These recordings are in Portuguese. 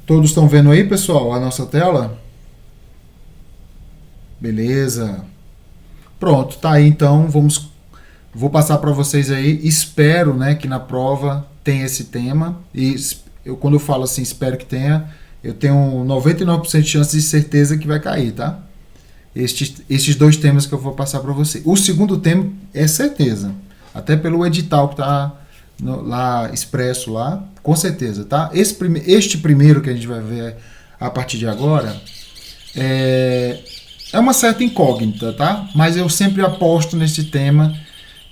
Todos estão vendo aí, pessoal, a nossa tela? Beleza. Pronto, tá aí então. Vou passar para vocês aí. Espero, né, que na prova tenha esse tema. E quando eu falo assim, espero que tenha, eu tenho 99% de chance de certeza que vai cair, tá? Estes dois temas que eu vou passar para você. O segundo tema é certeza, até pelo edital que está lá expresso lá, com certeza, tá? Este primeiro que a gente vai ver a partir de agora é uma certa incógnita, tá? Mas eu sempre aposto nesse tema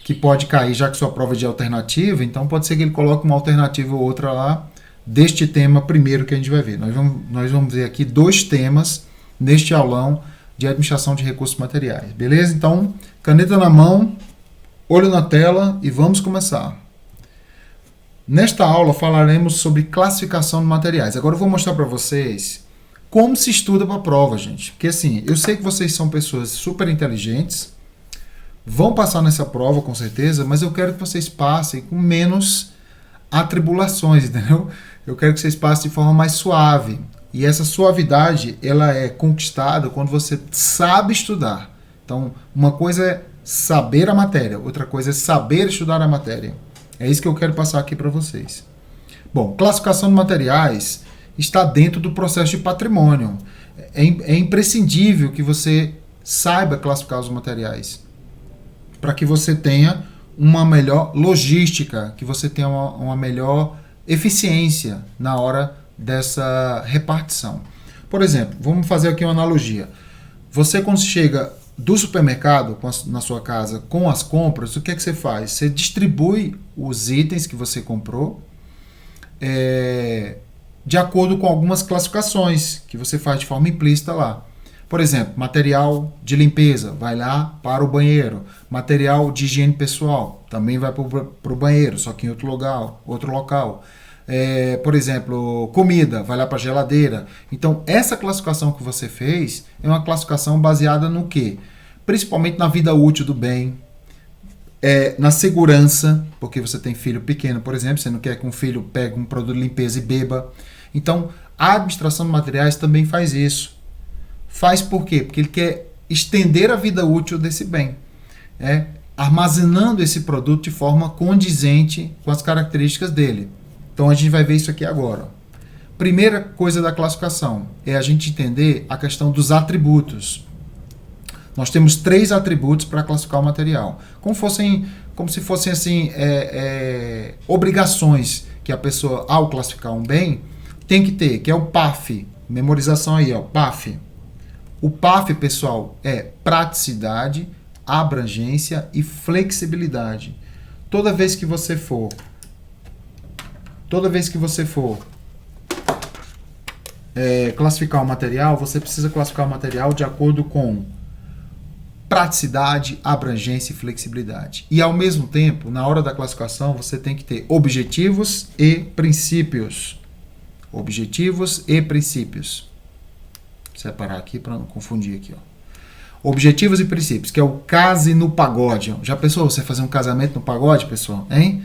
que pode cair, já que sua prova é de alternativa, então pode ser que ele coloque uma alternativa ou outra lá deste tema primeiro que a gente vai ver. Nós vamos ver aqui dois temas neste aulão de administração de recursos materiais, beleza? Então, caneta na mão, olho na tela e vamos começar. Nesta aula falaremos sobre classificação de materiais. Agora eu vou mostrar para vocês como se estuda para a prova, gente. Porque assim, eu sei que vocês são pessoas super inteligentes, vão passar nessa prova com certeza, mas eu quero que vocês passem com menos atribulações, entendeu? Eu quero que vocês passem de forma mais suave. E essa suavidade, ela é conquistada quando você sabe estudar. Então, uma coisa é saber a matéria, outra coisa é saber estudar a matéria. É isso que eu quero passar aqui para vocês. Bom, classificação de materiais está dentro do processo de patrimônio. É imprescindível que você saiba classificar os materiais para que você tenha uma melhor logística, que você tenha uma melhor eficiência na hora dessa repartição. Por exemplo, vamos fazer aqui uma analogia. Você, quando chega do supermercado na sua casa com as compras, o que é que você faz? Você distribui os itens que você comprou de acordo com algumas classificações que você faz de forma implícita lá. Por exemplo, material de limpeza, vai lá para o banheiro. Material de higiene pessoal, também vai para o banheiro, só que em outro local. Por exemplo, comida, vai lá para a geladeira. Então, essa classificação que você fez é uma classificação baseada no quê? Principalmente na vida útil do bem, na segurança, porque você tem filho pequeno, por exemplo, você não quer que um filho pegue um produto de limpeza e beba. Então, a administração de materiais também faz isso. Faz por quê? Porque ele quer estender a vida útil desse bem, armazenando esse produto de forma condizente com as características dele. Então a gente vai ver isso aqui agora. Primeira coisa da classificação é a gente entender a questão dos atributos. Nós temos 3 atributos para classificar o material, como se fossem assim, obrigações que a pessoa, ao classificar um bem, tem que ter, que é o PAF. Memorização aí, ó, PAF. O PAF, pessoal, é praticidade, abrangência e flexibilidade. Toda vez que você for classificar o material, você precisa classificar o material de acordo com praticidade, abrangência e flexibilidade. E, ao mesmo tempo, na hora da classificação, você tem que ter objetivos e princípios. Objetivos e princípios. Vou separar aqui para não confundir aqui, ó. Objetivos e princípios, que é o case no pagode. Já pensou você fazer um casamento no pagode, pessoal? Hein?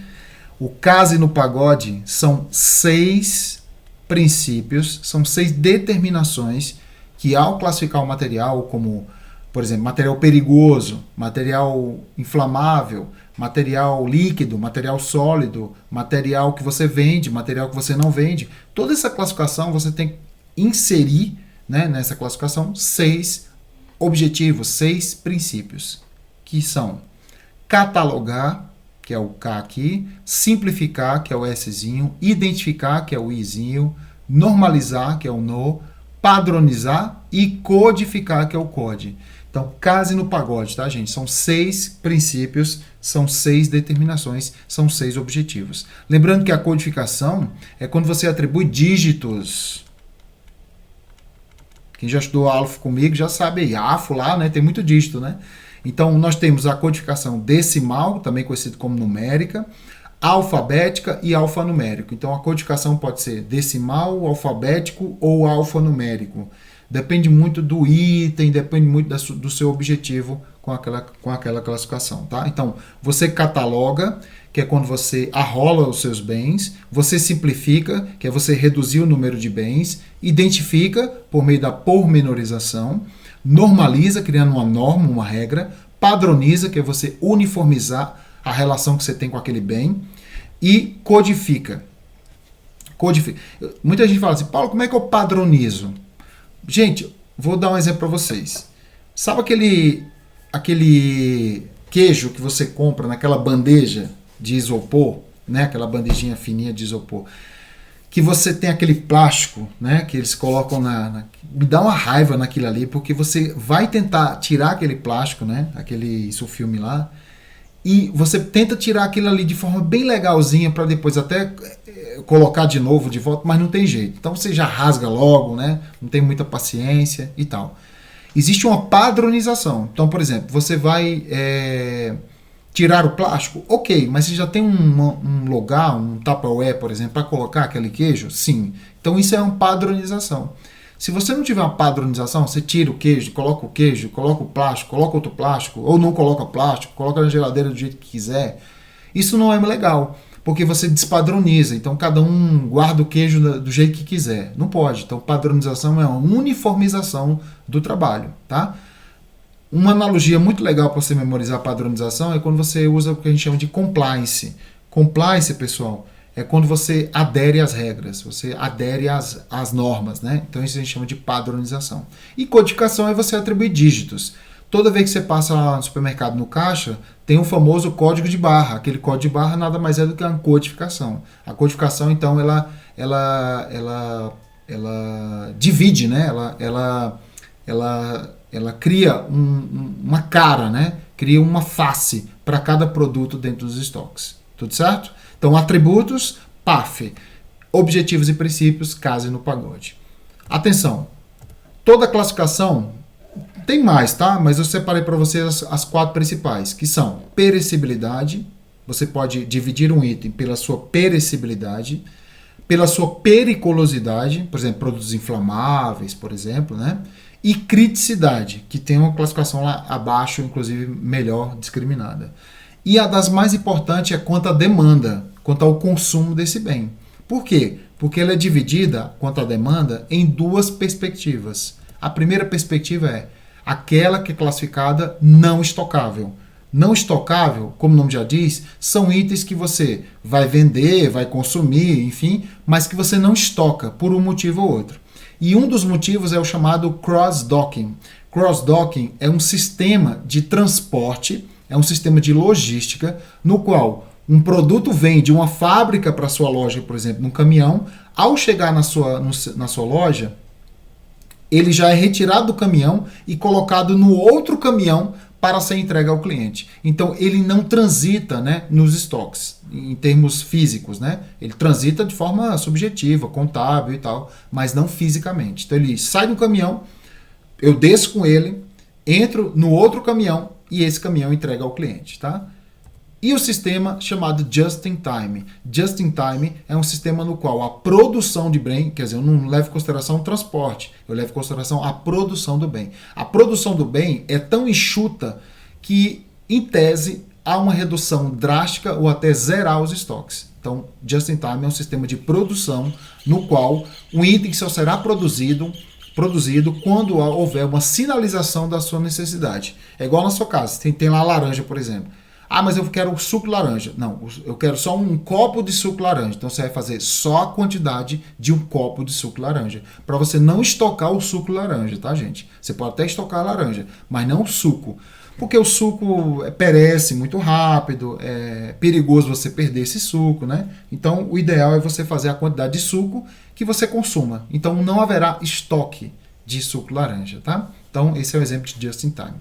O case no pagode são 6 princípios, são 6 determinações que, ao classificar o material como, por exemplo, material perigoso, material inflamável, material líquido, material sólido, material que você vende, material que você não vende, toda essa classificação você tem que inserir, né, nessa classificação 6 objetivos, 6 princípios, que são catalogar, que é o K aqui, simplificar, que é o Szinho, identificar, que é o Izinho, normalizar, que é o No, padronizar e codificar, que é o COD. Então, case no pagode, tá, gente? São 6 princípios, são 6 determinações, são 6 objetivos. Lembrando que a codificação é quando você atribui dígitos. Quem já estudou ALFO comigo já sabe aí, AFO lá, né, tem muito dígito, né? Então, nós temos a codificação decimal, também conhecido como numérica, alfabética e alfanumérico. Então, a codificação pode ser decimal, alfabético ou alfanumérico. Depende muito do item, depende muito do seu objetivo com aquela classificação, tá? Então, você cataloga, que é quando você arrola os seus bens, você simplifica, que é você reduzir o número de bens, identifica por meio da pormenorização, normaliza, criando uma norma, uma regra, padroniza, que é você uniformizar a relação que você tem com aquele bem, e codifica. Muita gente fala assim, Paulo, como é que eu padronizo? Gente, vou dar um exemplo para vocês. Sabe aquele queijo que você compra naquela bandeja de isopor, né? Aquela bandejinha fininha de isopor, que você tem aquele plástico, né? Que eles colocam me dá uma raiva naquilo ali, porque você vai tentar tirar aquele plástico, né? Aquele sulfilme lá, e você tenta tirar aquilo ali de forma bem legalzinha para depois até colocar de novo de volta, mas não tem jeito. Então você já rasga logo, né? Não tem muita paciência e tal. Existe uma padronização. Então, por exemplo, você vai tirar o plástico? Ok, mas você já tem um lugar, um Tupperware, por exemplo, para colocar aquele queijo? Sim. Então isso é uma padronização. Se você não tiver uma padronização, você tira o queijo, coloca o plástico, coloca outro plástico, ou não coloca plástico, coloca na geladeira do jeito que quiser. Isso não é legal, porque você despadroniza. Então cada um guarda o queijo do jeito que quiser. Não pode. Então padronização é uma uniformização do trabalho, tá? Uma analogia muito legal para você memorizar a padronização é quando você usa o que a gente chama de compliance. Compliance, pessoal, é quando você adere às regras, você adere às normas, né? Então isso a gente chama de padronização. E codificação é você atribuir dígitos. Toda vez que você passa lá no supermercado no caixa, tem o famoso código de barra. Aquele código de barra nada mais é do que uma codificação. A codificação, então, ela divide, né? Ela cria uma cara, né? Cria uma face para cada produto dentro dos estoques. Tudo certo? Então, atributos, PAF. Objetivos e princípios, case no pagode. Atenção! Toda classificação tem mais, tá? Mas eu separei para vocês as 4 principais, que são perecibilidade. Você pode dividir um item pela sua perecibilidade, pela sua periculosidade, por exemplo, produtos inflamáveis, por exemplo, né? E criticidade, que tem uma classificação lá abaixo, inclusive melhor discriminada. E a das mais importantes é quanto à demanda, quanto ao consumo desse bem. Por quê? Porque ela é dividida, quanto à demanda, em 2 perspectivas. A primeira perspectiva é aquela que é classificada não estocável. Não estocável, como o nome já diz, são itens que você vai vender, vai consumir, enfim, mas que você não estoca por um motivo ou outro. E um dos motivos é o chamado cross-docking. Cross-docking é um sistema de transporte, é um sistema de logística, no qual um produto vem de uma fábrica para a sua loja, por exemplo, num caminhão. Ao chegar na sua loja, ele já é retirado do caminhão e colocado no outro caminhão para ser entregue ao cliente. Então, ele não transita, né, nos estoques, em termos físicos, né? Ele transita de forma subjetiva, contábil e tal, mas não fisicamente. Então, ele sai do caminhão, eu desço com ele, entro no outro caminhão e esse caminhão entrega ao cliente, tá? E o sistema chamado Just-in-Time. Just-in-Time é um sistema no qual a produção de bem, quer dizer, eu não levo em consideração o transporte, eu levo em consideração a produção do bem. A produção do bem é tão enxuta que, em tese, há uma redução drástica ou até zerar os estoques. Então, Just-in-Time é um sistema de produção no qual um item só será produzido quando houver uma sinalização da sua necessidade. É igual na sua casa, tem lá laranja, por exemplo. Ah, mas eu quero suco laranja. Não, eu quero só um copo de suco laranja. Então você vai fazer só a quantidade de um copo de suco laranja. Para você não estocar o suco laranja, tá, gente? Você pode até estocar a laranja, mas não o suco. Porque o suco perece muito rápido, é perigoso você perder esse suco, né? Então o ideal é você fazer a quantidade de suco que você consuma. Então não haverá estoque de suco laranja, tá? Então esse é o exemplo de Just in Time.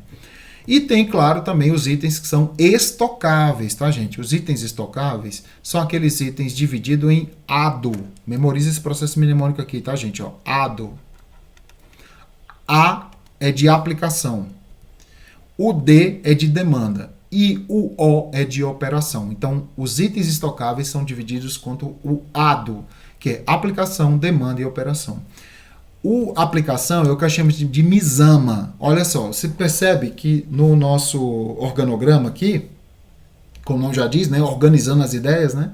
E tem, claro, também os itens que são estocáveis, tá, gente? Os itens estocáveis são aqueles itens divididos em ADO. Memoriza esse processo mnemônico aqui, tá, gente? Ó, ADO. A é de aplicação. O D é de demanda. E o O é de operação. Então, os itens estocáveis são divididos quanto o ADO, que é aplicação, demanda e operação. A aplicação é o que eu chamo de misama. Olha só, você percebe que no nosso organograma aqui, como o nome já diz, né, organizando as ideias, né,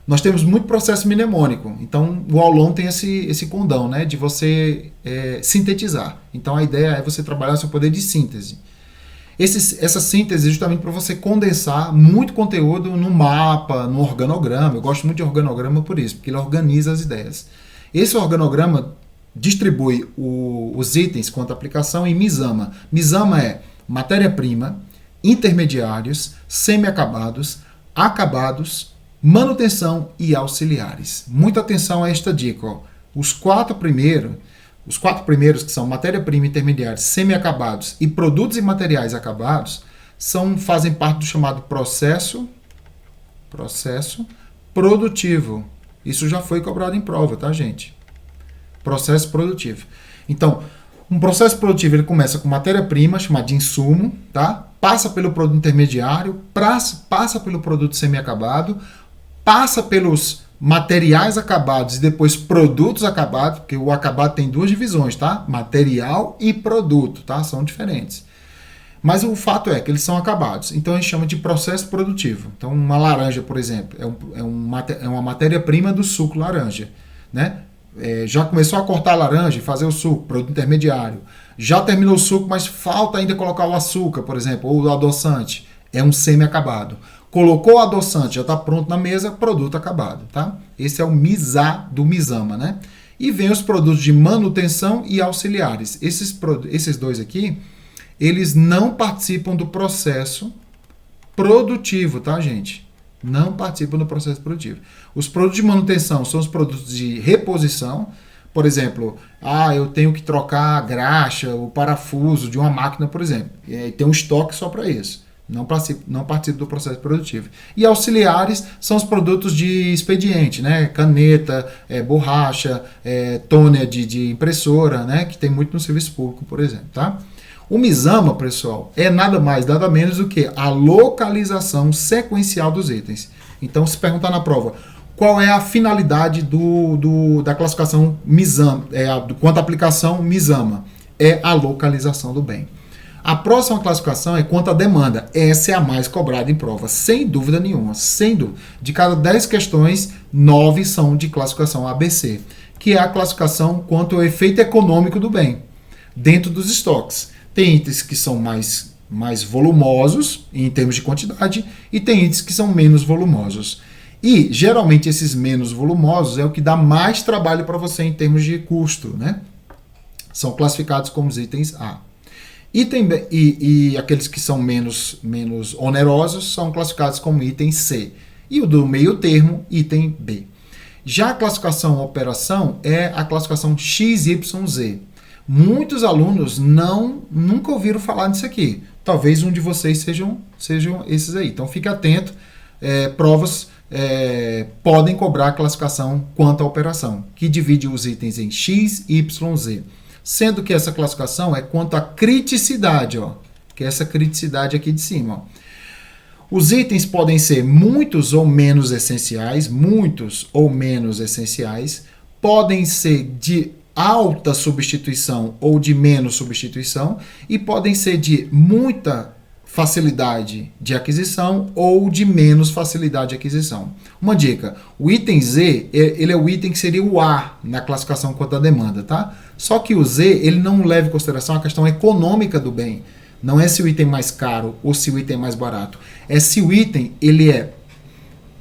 nós temos muito processo mnemônico. Então, o aulão tem esse condão, né, de você sintetizar. Então, a ideia é você trabalhar seu poder de síntese. Essa síntese é justamente para você condensar muito conteúdo no mapa, no organograma. Eu gosto muito de organograma por isso, porque ele organiza as ideias. Esse organograma distribui os itens quanto à aplicação em Misama. Misama é matéria-prima, intermediários, semi-acabados, acabados, manutenção e auxiliares. Muita atenção a esta dica. Ó. Os quatro primeiros, que são matéria-prima, intermediários, semi-acabados e produtos e materiais acabados, fazem parte do chamado processo produtivo. Isso já foi cobrado em prova, tá, gente? Processo produtivo. Então, um processo produtivo ele começa com matéria-prima, chamada de insumo, tá? Passa pelo produto intermediário, passa pelo produto semi-acabado, passa pelos materiais acabados e depois produtos acabados, porque o acabado tem duas divisões, tá? Material e produto, tá? São diferentes. Mas o fato é que eles são acabados. Então a gente chama de processo produtivo. Então uma laranja, por exemplo, é uma matéria-prima do suco laranja, né? Já começou a cortar a laranja e fazer o suco, produto intermediário. Já terminou o suco, mas falta ainda colocar o açúcar, por exemplo, ou o adoçante. É um semi-acabado. Colocou o adoçante, já está pronto na mesa, produto acabado, tá? Esse é o MISA do Misama, né? E vem os produtos de manutenção e auxiliares. Esses dois aqui, eles não participam do processo produtivo, tá, gente? Não participam do processo produtivo. Os produtos de manutenção são os produtos de reposição. Por exemplo, eu tenho que trocar a graxa, o parafuso de uma máquina, por exemplo. E tem um estoque só para isso. Não participa do processo produtivo. E auxiliares são os produtos de expediente, né? Caneta, borracha, toner de impressora, né? Que tem muito no serviço público, por exemplo, tá? O Misama, pessoal, é nada mais, nada menos do que a localização sequencial dos itens. Então, se perguntar na prova, qual é a finalidade da classificação Misama, quanto à aplicação Misama? É a localização do bem. A próxima classificação é quanto à demanda. Essa é a mais cobrada em prova, sem dúvida nenhuma. Sem dúvida. De cada 10 questões, 9 são de classificação ABC, que é a classificação quanto ao efeito econômico do bem, dentro dos estoques. Tem itens que são mais volumosos, em termos de quantidade, e tem itens que são menos volumosos. E, geralmente, esses menos volumosos é o que dá mais trabalho para você em termos de custo, né? São classificados como os itens A. E aqueles que são menos onerosos são classificados como item C. E o do meio termo, item B. Já a classificação operação é a classificação XYZ. Muitos alunos nunca ouviram falar nisso aqui. Talvez um de vocês sejam esses aí. Então fique atento. Provas podem cobrar a classificação quanto à operação, que divide os itens em X, Y, Z. Sendo que essa classificação é quanto à criticidade, ó, que é essa criticidade aqui de cima. Ó. Os itens podem ser muitos ou menos essenciais, podem ser de alta substituição ou de menos substituição, e podem ser de muita facilidade de aquisição ou de menos facilidade de aquisição. Uma dica, o item Z, ele é o item que seria o A na classificação quanto à demanda, tá? Só que o Z, ele não leva em consideração a questão econômica do bem. Não é se o item é mais caro ou se o item é mais barato. É se o item, ele é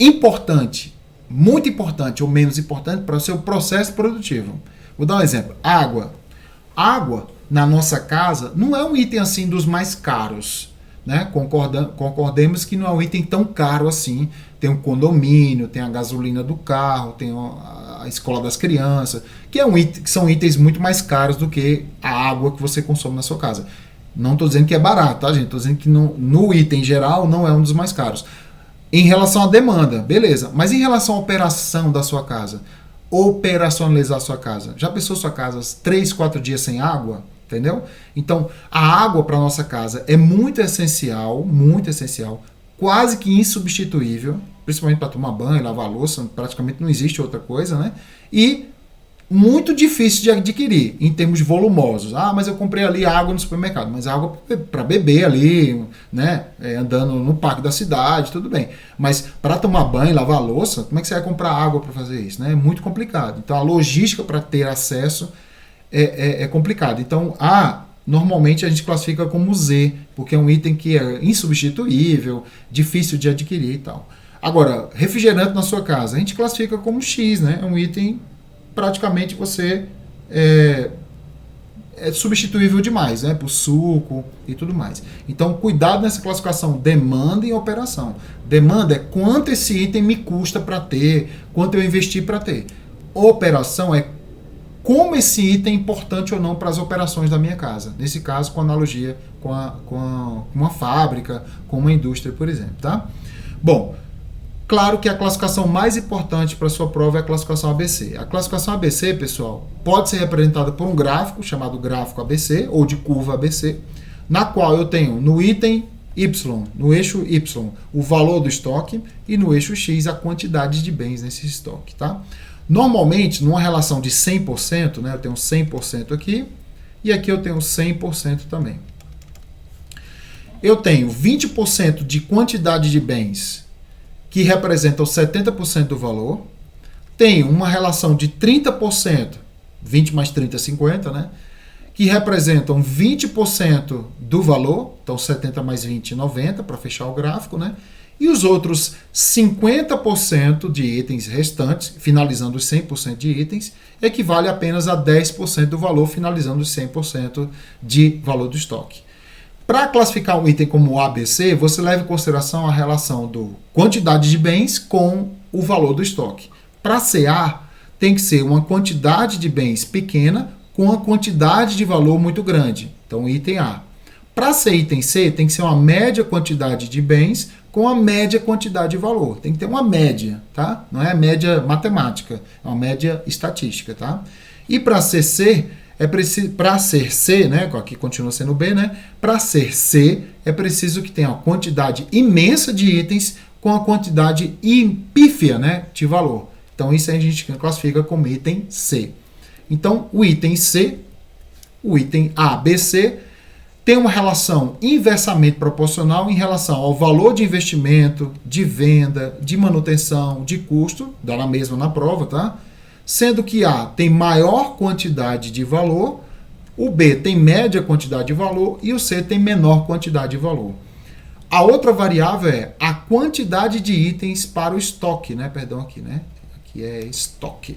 importante, muito importante ou menos importante para o seu processo produtivo. Vou dar um exemplo. Água. Água, na nossa casa, não é um item assim dos mais caros. Né? Concordemos que não é um item tão caro assim. Tem um condomínio, tem a gasolina do carro, tem a escola das crianças, que são itens muito mais caros do que a água que você consome na sua casa. Não estou dizendo que é barato, tá, gente? Estou dizendo que no item geral não é um dos mais caros. Em relação à demanda, beleza. Mas em relação à operação da sua casa, operacionalizar a sua casa. Já pensou sua casa 3, 4 dias sem água? Entendeu? Então, a água para nossa casa é muito essencial, quase que insubstituível, principalmente para tomar banho, lavar louça, praticamente não existe outra coisa, né? E muito difícil de adquirir em termos volumosos. Ah, mas eu comprei ali água no supermercado, mas água para beber ali, né, andando no parque da cidade, tudo bem. Mas para tomar banho, lavar a louça, como é que você vai comprar água para fazer isso? Né? É muito complicado. Então a logística para ter acesso é complicado. Então normalmente a gente classifica como Z, porque é um item que é insubstituível, difícil de adquirir e tal. Agora, refrigerante na sua casa, a gente classifica como X, né? É um item praticamente você é substituível demais, né? Por suco e tudo mais. Então, cuidado nessa classificação demanda e operação. Demanda é quanto esse item me custa para ter, quanto eu investi para ter. Operação é como esse item é importante ou não para as operações da minha casa. Nesse caso, com analogia com uma fábrica, com uma indústria, por exemplo. Tá? Bom, claro que a classificação mais importante para a sua prova é a classificação ABC. A classificação ABC, pessoal, pode ser representada por um gráfico, chamado gráfico ABC, ou de curva ABC, na qual eu tenho no item Y, no eixo Y, o valor do estoque, e no eixo X, a quantidade de bens nesse estoque. Tá? Normalmente, numa relação de 100%, né, eu tenho 100% aqui, e aqui eu tenho 100% também. Eu tenho 20% de quantidade de bens que representam 70% do valor, tenho uma relação de 30%, 20 mais 30 é 50, né? Que representam 20% do valor, então 70 mais 20, 90, para fechar o gráfico, né? E os outros 50% de itens restantes, finalizando os 100% de itens, equivale apenas a 10% do valor, finalizando os 100% de valor do estoque. Para classificar um item como ABC, você leva em consideração a relação do quantidade de bens com o valor do estoque. Para CA, tem que ser uma quantidade de bens pequena com uma quantidade de valor muito grande. Então, item A. Para ser item C, tem que ser uma média quantidade de bens com a média quantidade de valor. Tem que ter uma média, tá? Não é a média matemática, é uma média estatística, tá? E para CC, para ser C, né, aqui continua sendo B, né? Para ser C, é preciso que tenha uma quantidade imensa de itens com a quantidade pífia, né, de valor. Então, isso a gente classifica como item C. Então, o item C, o item A, B, C, tem uma relação inversamente proporcional em relação ao valor de investimento, de venda, de manutenção, de custo, dá na mesma na prova, tá? Sendo que A tem maior quantidade de valor, o B tem média quantidade de valor e o C tem menor quantidade de valor. A outra variável é a quantidade de itens para o estoque, né? Perdão, aqui, né? Aqui é estoque.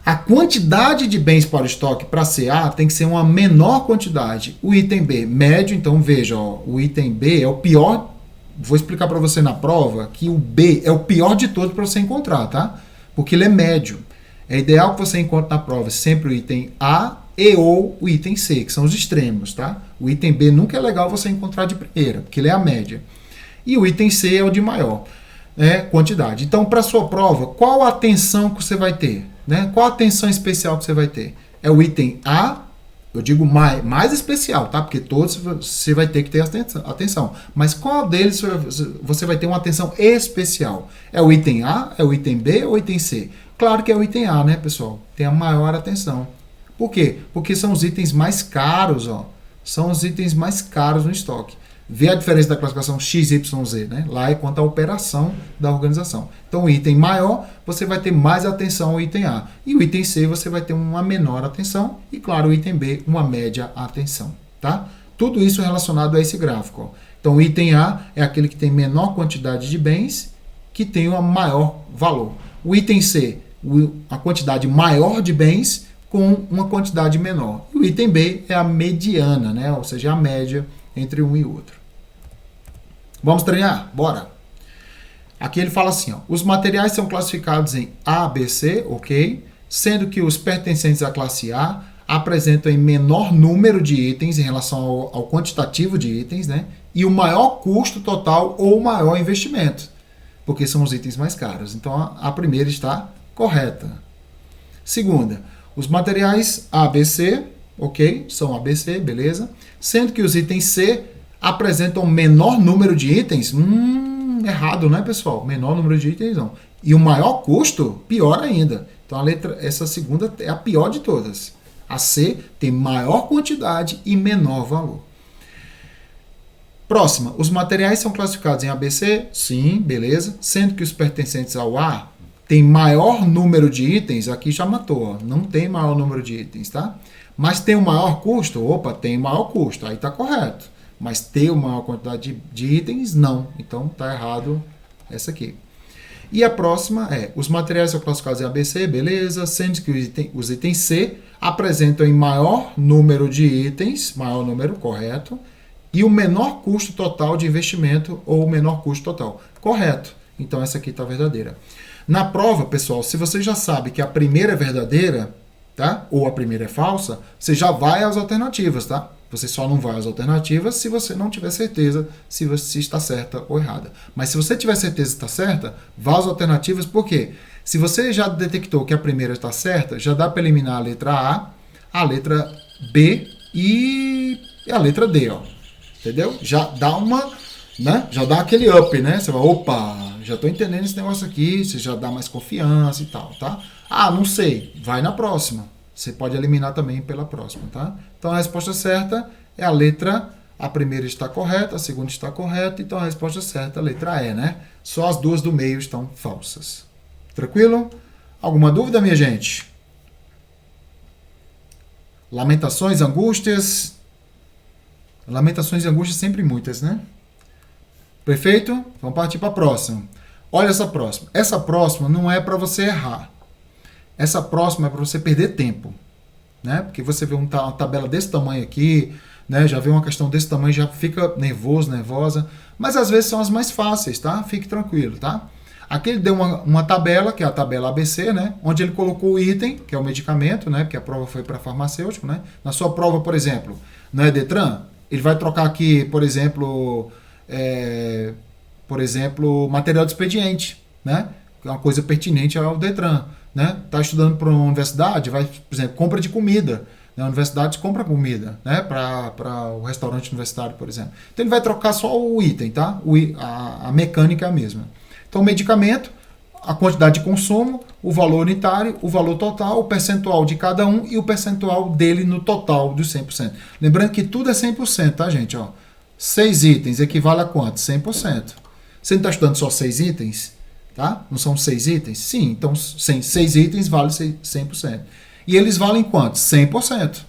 A quantidade de bens para o estoque para CA tem que ser uma menor quantidade. O item B, médio, então veja, ó, o item B é o pior. Vou explicar para você na prova que o B é o pior de todos para você encontrar, tá? Porque ele é médio. É ideal que você encontre na prova sempre o item A e ou o item C, que são os extremos, tá? O item B nunca é legal você encontrar de primeira, porque ele é a média. E o item C é o de maior quantidade. Então, para a sua prova, qual a atenção que você vai ter? Né? Qual a atenção especial que você vai ter? É o item A, eu digo mais especial, tá? Porque todos você vai ter que ter atenção. Mas qual deles você vai ter uma atenção especial? É o item A, é o item B ou o item C? Claro que é o item A, né, pessoal? Tem a maior atenção. Por quê? Porque são os itens mais caros, ó. São os itens mais caros no estoque. Vê a diferença da classificação XYZ, né? Lá é quanto à operação da organização. Então, o item maior, você vai ter mais atenção ao item A. E o item C, você vai ter uma menor atenção. E, claro, o item B, uma média atenção. Tá? Tudo isso relacionado a esse gráfico. Ó. Então, o item A é aquele que tem menor quantidade de bens, que tem um maior valor. O item C, a quantidade maior de bens, com uma quantidade menor. E o item B é a mediana, né? Ou seja, a média entre um e outro. Vamos treinar? Bora! Aqui ele fala assim, ó, os materiais são classificados em A, B, C, ok? Sendo que os pertencentes à classe A apresentam em menor número de itens em relação ao quantitativo de itens, né? E o maior custo total ou maior investimento, porque são os itens mais caros. Então, a primeira está correta. Segunda, os materiais A, B, C, ok? São A, B, C, beleza? Sendo que os itens C apresentam menor número de itens. Errado, né, pessoal? Menor número de itens, não. E o maior custo, pior ainda. Então essa segunda é a pior de todas. A C tem maior quantidade e menor valor. Próxima, os materiais são classificados em ABC? Sim, beleza. Sendo que os pertencentes ao A tem maior número de itens, aqui já matou, ó. Não tem maior número de itens, tá? Mas tem o maior custo? Opa, tem maior custo, aí tá correto. Mas tem uma maior quantidade de itens? Não. Então tá errado essa aqui. E a próxima é, os materiais são classificados em ABC, beleza, sendo que os itens C apresentam em maior número de itens, maior número, correto, e o menor custo total de investimento ou o menor custo total, correto. Então essa aqui está verdadeira. Na prova, pessoal, se você já sabe que a primeira é verdadeira, tá? Ou a primeira é falsa, você já vai às alternativas, tá? Você só não vai às alternativas se você não tiver certeza se está certa ou errada. Mas se você tiver certeza que está certa, vá às alternativas, porque se você já detectou que a primeira está certa, já dá para eliminar a letra a letra B e a letra D, ó. Entendeu? Já dá uma, né? Já dá aquele up, né? Você vai, opa, já estou entendendo esse negócio aqui, você já dá mais confiança e tal, tá? Ah, não sei, vai na próxima. Você pode eliminar também pela próxima, tá? Então a resposta certa é a letra, a primeira está correta, a segunda está correta, então a resposta certa é a letra E, né? Só as duas do meio estão falsas. Tranquilo? Alguma dúvida, minha gente? Lamentações, angústias? Lamentações e angústias sempre muitas, né? Perfeito? Vamos partir para a próxima. Olha essa próxima. Essa próxima não é para você errar. Essa próxima é para você perder tempo, né? Porque você vê uma tabela desse tamanho aqui, né? Já vê uma questão desse tamanho, já fica nervoso, nervosa. Mas às vezes são as mais fáceis, tá? Fique tranquilo, tá? Aqui ele deu uma tabela, que é a tabela ABC, né? Onde ele colocou o item, que é o medicamento, né? Porque a prova foi para farmacêutico, né? Na sua prova, por exemplo, não é Detran? Ele vai trocar aqui, por exemplo, material de expediente, né? É uma coisa pertinente ao Detran, né? Está estudando para uma universidade, vai, por exemplo, compra de comida. Na universidade compra comida, né? Para o restaurante universitário, por exemplo. Então ele vai trocar só o item, tá? A mecânica é a mesma. Então o medicamento, a quantidade de consumo, o valor unitário, o valor total, o percentual de cada um e o percentual dele no total dos 100%. Lembrando que tudo é 100%, tá, gente? Ó, 6 itens equivale a quanto? 100%. Você não está estudando só 6 itens? Tá? Não são 6 itens? Sim, então 6 itens vale 100%. E eles valem quanto? 100%.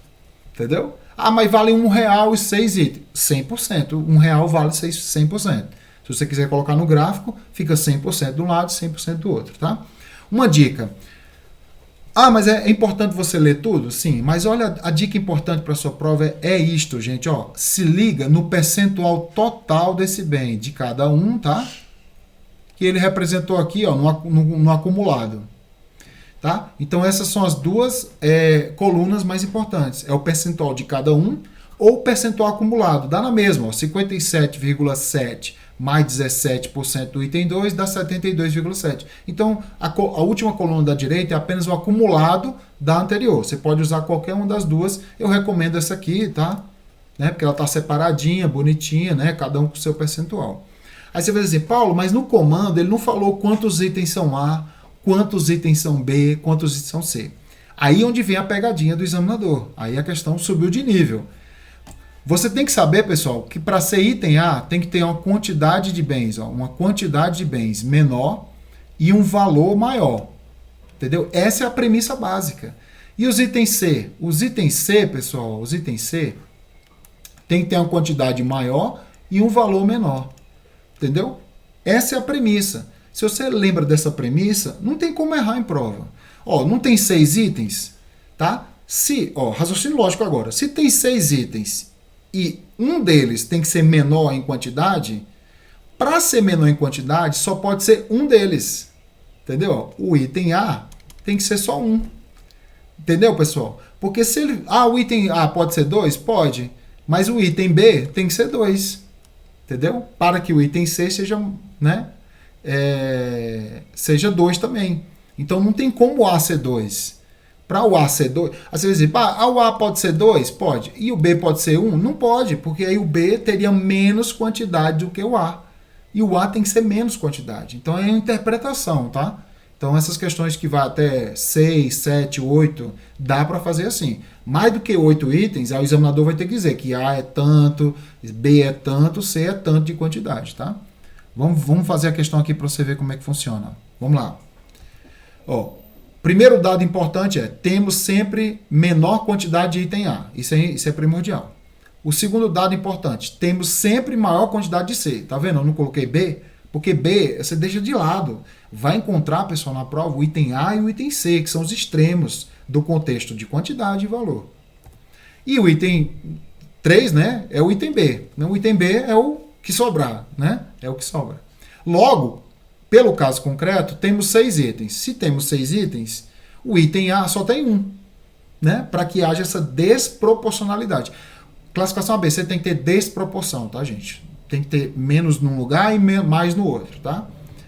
Entendeu? Ah, mas vale R$1 e 6 itens. 100%. R$1 vale 100%. Se você quiser colocar no gráfico, fica 100% de um lado e 100% do outro, tá? Uma dica. Ah, mas é importante você ler tudo? Sim, mas olha, a dica importante para a sua prova é isto, gente, ó. Se liga no percentual total desse bem, de cada um, tá? Que ele representou aqui, ó, no acumulado, tá? Então essas são as duas colunas mais importantes. É o percentual de cada um ou o percentual acumulado. Dá na mesma, ó, 57,7 mais 17% do item 2 dá 72,7. Então, a última coluna da direita é apenas o acumulado da anterior. Você pode usar qualquer uma das duas. Eu recomendo essa aqui, tá? Né? Porque ela está separadinha, bonitinha, né? Cada um com o seu percentual. Aí você vai dizer, Paulo, mas no comando ele não falou quantos itens são A, quantos itens são B, quantos itens são C. Aí onde vem a pegadinha do examinador. Aí a questão subiu de nível. Você tem que saber, pessoal, que para ser item A tem que ter uma quantidade de bens, ó, uma quantidade de bens menor e um valor maior. Entendeu? Essa é a premissa básica. E os itens C? Os itens C, pessoal, os itens C tem que ter uma quantidade maior e um valor menor. Entendeu? Essa é a premissa. Se você lembra dessa premissa, não tem como errar em prova. Ó, não tem 6 itens, tá? Raciocínio lógico agora. Se tem 6 itens e um deles tem que ser menor em quantidade, para ser menor em quantidade, só pode ser um deles. Entendeu? O item A tem que ser só um. Entendeu, pessoal? Porque se ele... o item A pode ser 2? Pode. Mas o item B tem que ser 2. Entendeu? Para que o item C seja, né, seja 2 também. Então não tem como o A ser 2. Para o A ser 2, aí você vai dizer, o A pode ser 2? Pode. E o B pode ser 1? Não pode, porque aí o B teria menos quantidade do que o A. E o A tem que ser menos quantidade. Então é uma interpretação, tá? Então Então, essas questões que vai até 6, 7, 8, dá para fazer assim. Mais do que 8 itens, aí o examinador vai ter que dizer que A é tanto, B é tanto, C é tanto de quantidade, tá? Vamos fazer a questão aqui para você ver como é que funciona. Vamos lá. Ó, primeiro dado importante é, temos sempre menor quantidade de item A. Isso é primordial. O segundo dado importante, temos sempre maior quantidade de C. Tá vendo? Eu não coloquei B, porque B você deixa de lado. Vai encontrar, pessoal, na prova o item A e o item C, que são os extremos do contexto de quantidade e valor. E o item 3, né, é o item B. O item B é o que sobrar, né? É o que sobra. Logo, pelo caso concreto, temos 6 itens. Se temos 6 itens, o item A só tem 1, né? Para que haja essa desproporcionalidade. Classificação ABC tem que ter desproporção, tá, gente? Tem que ter menos num lugar e mais no outro, tá?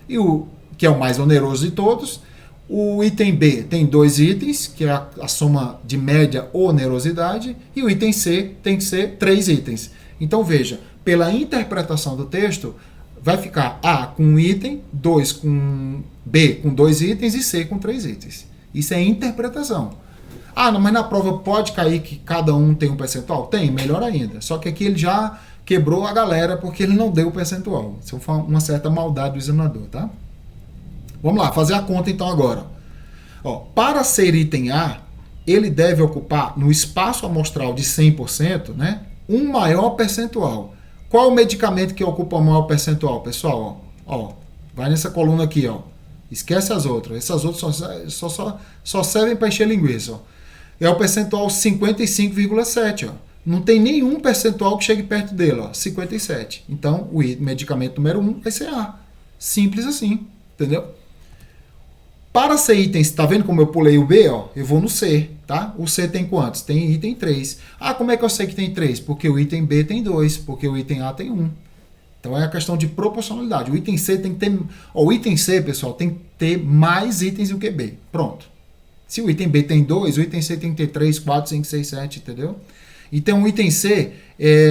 E o que é o mais oneroso de todos, o item B tem 2 itens, que é a soma de média onerosidade, e o item C tem que ser 3 itens. Então, veja, pela interpretação do texto, vai ficar A com 1 item, B com 2 itens e C com 3 itens. Isso é interpretação. Ah, não, mas na prova pode cair que cada um tem um percentual? Tem, melhor ainda. Só que aqui ele já quebrou a galera porque ele não deu o percentual. Isso foi uma certa maldade do examinador, tá? Vamos lá, fazer a conta então agora. Ó, para ser item A, ele deve ocupar no espaço amostral de 100%, né, um maior percentual. Qual o medicamento que ocupa o maior percentual, pessoal? Ó, vai nessa coluna aqui, ó. Esquece as outras. Essas outras só servem para encher linguiça, ó. É o percentual 55,7, ó. Não tem nenhum percentual que chegue perto dele, ó, 57. Então, o medicamento número 1 vai ser A. Simples assim, entendeu? Para ser itens, tá vendo como eu pulei o B, ó? Eu vou no C, tá? O C tem quantos? Tem item 3. Ah, como é que eu sei que tem 3? Porque o item B tem 2, porque o item A tem 1. Então é a questão de proporcionalidade. O item C tem que ter... Ó, o item C, pessoal, tem que ter mais itens do que B. Pronto. Se o item B tem 2, o item C tem que ter 3, 4, 5, 6, 7, entendeu? Então o item C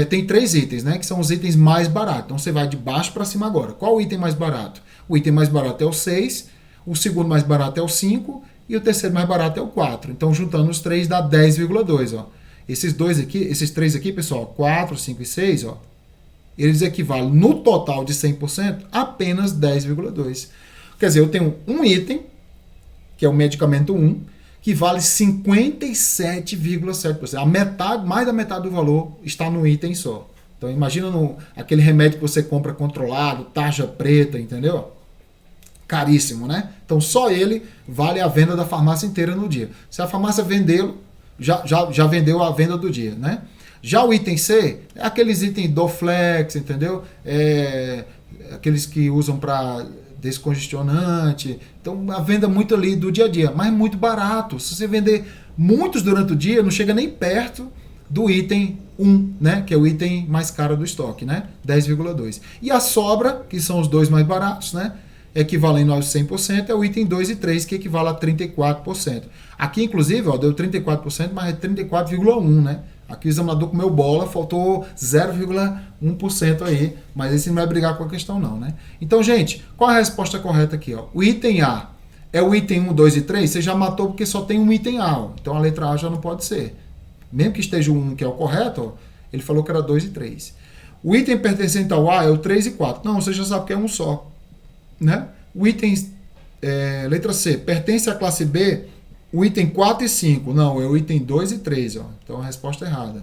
tem 3 itens, né? Que são os itens mais baratos. Então você vai de baixo para cima agora. Qual o item mais barato? O item mais barato é o 6, o segundo mais barato é o 5 e o terceiro mais barato é o 4. Então juntando os 3 dá 10,2, ó. Esses 3 aqui, pessoal, 4, 5 e 6, ó, eles equivalem no total de 100% apenas 10,2. Quer dizer, eu tenho um item, que é o medicamento 1, que vale 57,7%. A metade, mais da metade do valor está no item só. Então imagina aquele remédio que você compra controlado, tarja preta, entendeu? Caríssimo, né? Então só ele vale a venda da farmácia inteira no dia. Se a farmácia vendê-lo, já vendeu a venda do dia, né? Já o item C é aqueles itens Dorflex, entendeu? Aqueles que usam para descongestionante. Então, a venda muito ali do dia a dia, mas muito barato. Se você vender muitos durante o dia, não chega nem perto do item 1, né? Que é o item mais caro do estoque, né? 10,2. E a sobra, que são os dois mais baratos, né? Equivalendo aos 100%, é o item 2 e 3, que equivale a 34%. Aqui, inclusive, ó, deu 34%, mas é 34,1%, né? Aqui o examinador comeu bola, faltou 0,1% aí, mas esse não vai brigar com a questão não, né? Então, gente, qual a resposta correta aqui, ó? O item A é o item 1, 2 e 3, você já matou porque só tem um item A, ó. Então a letra A já não pode ser. Mesmo que esteja o 1, que é o correto, ó, ele falou que era 2 e 3. O item pertencente ao A é o 3 e 4. Não, você já sabe que é um só, né? O item, letra C, pertence à classe B, o item 4 e 5. Não, é o item 2 e 3. Ó. Então a resposta é errada.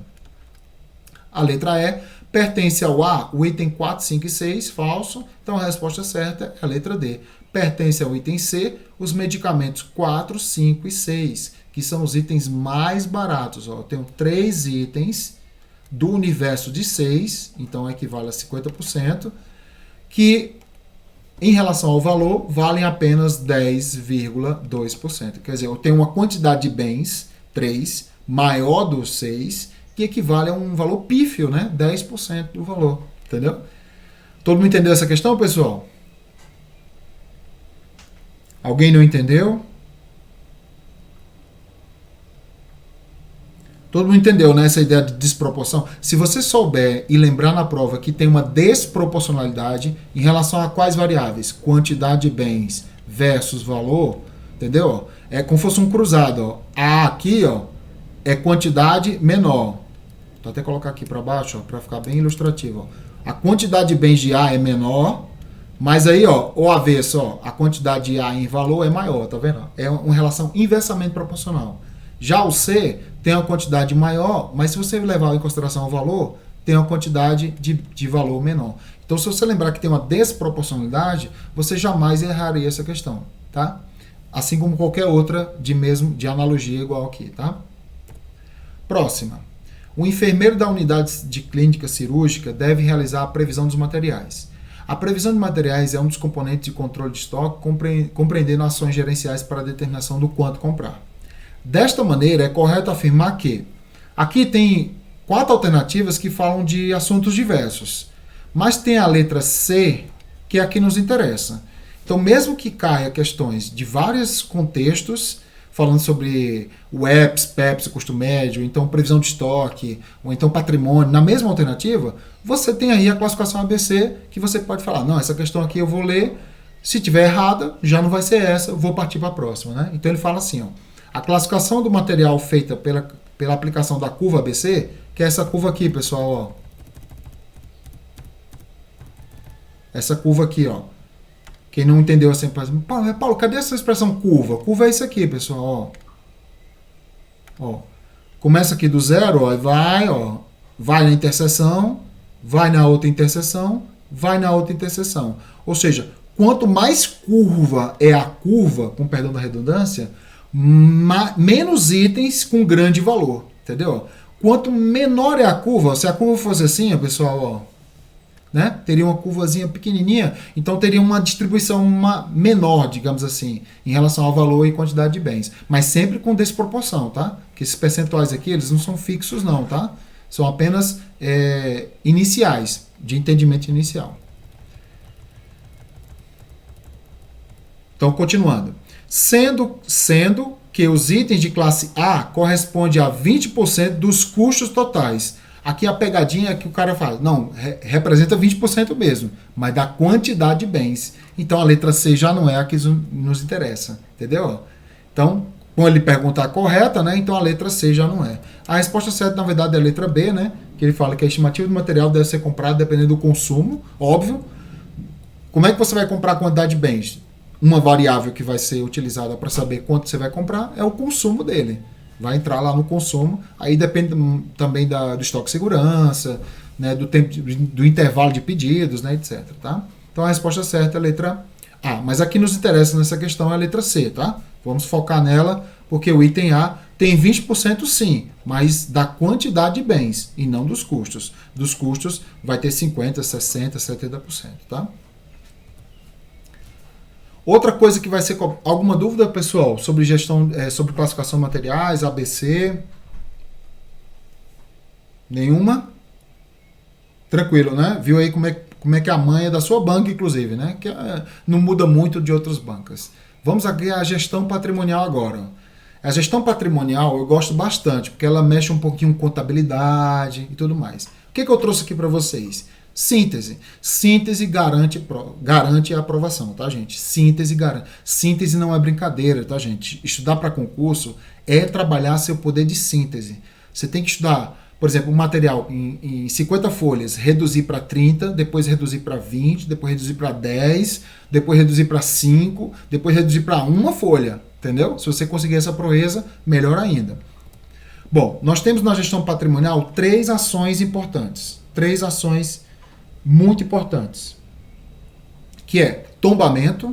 A letra E, pertence ao A, o item 4, 5 e 6. Falso. Então a resposta certa é a letra D. Pertence ao item C, os medicamentos 4, 5 e 6, que são os itens mais baratos. Ó. Eu tenho 3 itens do universo de 6, então equivale a 50%, que em relação ao valor, valem apenas 10,2%. Quer dizer, eu tenho uma quantidade de bens, 3, maior do 6, que equivale a um valor pífio, né? 10% do valor. Entendeu? Todo mundo entendeu essa questão, pessoal? Alguém não entendeu? Todo mundo entendeu, né, essa ideia de desproporção? Se você souber e lembrar na prova que tem uma desproporcionalidade em relação a quais variáveis? Quantidade de bens versus valor, entendeu? É como se fosse um cruzado, ó. A aqui, ó, é quantidade menor. Vou até colocar aqui para baixo, para ficar bem ilustrativo. Ó. A quantidade de bens de A é menor, mas aí, ó, o avesso, ó, a quantidade de A em valor é maior, tá vendo? É uma relação inversamente proporcional. Já o C tem uma quantidade maior, mas se você levar em consideração o valor, tem uma quantidade de valor menor. Então, se você lembrar que tem uma desproporcionalidade, você jamais erraria essa questão, tá? Assim como qualquer outra de analogia igual aqui, tá? Próxima. O enfermeiro da unidade de clínica cirúrgica deve realizar a previsão dos materiais. A previsão de materiais é um dos componentes de controle de estoque, compreendendo ações gerenciais para a determinação do quanto comprar. Desta maneira, é correto afirmar que aqui tem 4 alternativas que falam de assuntos diversos, mas tem a letra C, que é a que nos interessa. Então, mesmo que caia questões de vários contextos, falando sobre o EPS, PEPS, custo médio, então previsão de estoque, ou então patrimônio, na mesma alternativa, você tem aí a classificação ABC, que você pode falar, não, essa questão aqui eu vou ler, se tiver errada, já não vai ser essa, eu vou partir para a próxima, né? Então ele fala assim, ó, a classificação do material feita pela aplicação da curva ABC, que é essa curva aqui, pessoal, ó. Essa curva aqui, ó. Quem não entendeu assim, Paulo, cadê essa expressão curva? Curva é isso aqui, pessoal, ó. Ó. Começa aqui do zero, ó, vai na interseção, vai na outra interseção, vai na outra interseção. Ou seja, quanto mais curva é a curva, com perdão da redundância, menos itens com grande valor, entendeu? Quanto menor é a curva, se a curva fosse assim, ó, pessoal, ó, né? Teria uma curvazinha pequenininha, então teria uma distribuição menor, digamos assim, em relação ao valor e quantidade de bens, mas sempre com desproporção, tá? Que esses percentuais aqui, eles não são fixos não, tá? São apenas iniciais, de entendimento inicial. Então, continuando. Sendo que os itens de classe A correspondem a 20% dos custos totais. Aqui a pegadinha é que o cara fala, não, representa 20% mesmo, mas da quantidade de bens. Então a letra C já não é a que nos interessa, entendeu? Então, quando ele perguntar correta, né, então a letra C já não é. A resposta certa, na verdade, é a letra B, né, que ele fala que a estimativa do material deve ser comprada dependendo do consumo, óbvio. Como é que você vai comprar a quantidade de bens? Uma variável que vai ser utilizada para saber quanto você vai comprar é o consumo dele. Vai entrar lá no consumo, aí depende também do estoque de segurança, né, do tempo do intervalo de pedidos, né, etc. Tá? Então a resposta certa é a letra A. Mas aqui nos interessa nessa questão é a letra C, tá? Vamos focar nela, porque o item A tem 20% sim, mas da quantidade de bens e não dos custos. Dos custos vai ter 50%, 60%, 70%, tá? Outra coisa que vai ser... Alguma dúvida, pessoal, sobre gestão, sobre classificação de materiais, ABC? Nenhuma? Tranquilo, né? Viu aí como é que é a manha da sua banca, inclusive, né? Que não muda muito de outras bancas. Vamos aqui à gestão patrimonial agora. A gestão patrimonial eu gosto bastante, porque ela mexe um pouquinho com contabilidade e tudo mais. O que eu trouxe aqui para vocês? Síntese. Síntese garante a aprovação, tá, gente? Síntese garante. Síntese não é brincadeira, tá, gente? Estudar para concurso é trabalhar seu poder de síntese. Você tem que estudar, por exemplo, um material em 50 folhas, reduzir para 30, depois reduzir para 20, depois reduzir para 10, depois reduzir para 5, depois reduzir para uma folha, entendeu? Se você conseguir essa proeza, melhor ainda. Bom, nós temos na gestão patrimonial 3 ações importantes. 3 ações muito importantes, que é tombamento,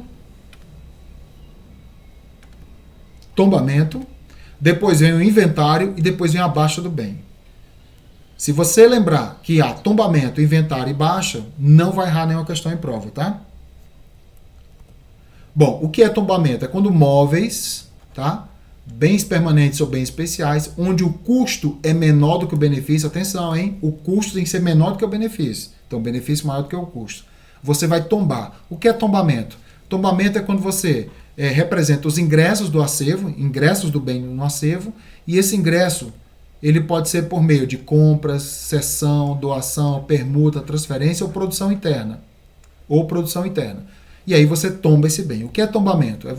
depois vem o inventário e depois vem a baixa do bem. Se você lembrar que há tombamento, inventário e baixa, não vai errar nenhuma questão em prova, tá? Bom, o que é tombamento? É quando móveis, tá? Bens permanentes ou bens especiais, onde o custo é menor do que o benefício. Atenção, hein? O custo tem que ser menor do que o benefício. Então, o benefício maior do que o custo. Você vai tombar. O que é tombamento? Tombamento é quando você representa os ingressos do acervo, ingressos do bem no acervo, e esse ingresso ele pode ser por meio de compras, cessão, doação, permuta, transferência ou produção interna. e aí você tomba esse bem. O que é tombamento? É